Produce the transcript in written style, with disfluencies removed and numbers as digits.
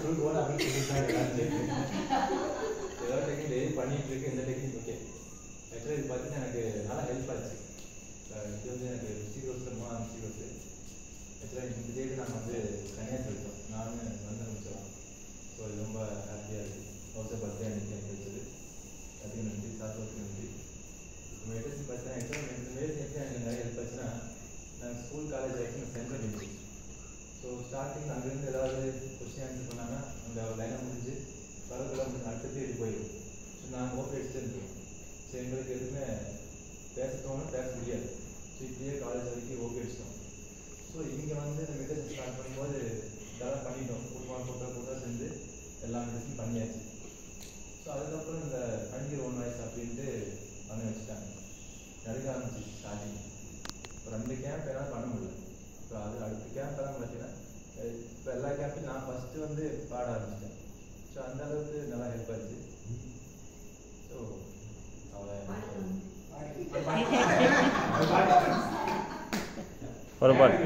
approve போட அப்படி சொல்லிட்டாங்க ஏதோ டெக்னிக் டெய்லி பண்ணிட்டு இருக்கு இந்த டெக்னிக் ஓகே ஆக்சுவலாக இது பார்த்தீங்கன்னா எனக்கு நல்லா ஹெல்ப் ஆச்சு இது வந்து எனக்கு சீரோஸ் மூணாவது சீரோஸ் ஆக்சுவலாக இந்த டேட்டு நாங்கள் வந்து தனியாக சொல்லிட்டோம் நான் வந்து முடிச்சிடலாம் ஸோ இது ரொம்ப ஹாப்பியாக இருக்குது ஹவுஸை பர்த்டே அன்றைக்கி எனக்கு வச்சது அதுக்கு நன்றி சாப்பிட்றதுக்கு நன்றி மெடிசன் பார்த்தீங்கன்னா ஆக்சுவலாக இந்த மெடிசன் எப்படி எனக்கு நிறைய ஹெல்ப் ஆச்சுன்னா நாங்கள் ஸ்கூல் காலேஜ் ஆகிட்டு சென்ட்ரல் யூனிவர்சிட்டி ஸோ ஸ்டார்டிங் அங்கேருந்து ஏதாவது கொஸ்டின் ஆன்சர் பண்ணாங்கன்னா அந்த லைனாக முடிஞ்சு பரவலாக முடிஞ்சு அடுத்த தேதி போயிடும் ஸோ நாங்கள் ஓப்பி அடிச்சுட்டு இருந்தோம் ஸோ எங்களுக்கு எதுவுமே பேச தோணும் பேச முடியாது ஸோ இப்படியே காலேஜ் வரைக்கும் ஓப்பி அடிச்சிட்டோம் ஸோ இங்கே வந்து இந்த மெடிசன் ஸ்டார்ட் பண்ணும்போது இதெல்லாம் பண்ணிட்டோம் கூட்டம் சேர்ந்து எல்லா மெடிசனும் பண்ணியாச்சு ஸோ அதுக்கப்புறம் இந்த கண்டிப்பாக ஒன் வாய்ஸ் அப்படின்ட்டு பண்ண வச்சுட்டாங்க நடுக்க ஆரம்பிச்சு ஸ்டார்டிங் இப்போ 2 கேம்ப் என்னால் பண்ண முடியல இப்போ அது அடுத்த கேம்ப் எல்லாம் பார்த்தீங்கன்னா இப்போ எல்லா கேம்ப்பையும் நான் ஃபஸ்ட்டு வந்து பாட ஆரம்பிச்சிட்டேன் ஸோ அந்த அளவுக்கு நல்லா ஹெல்ப் ஆச்சு ஸோ ஒரு பாட்டு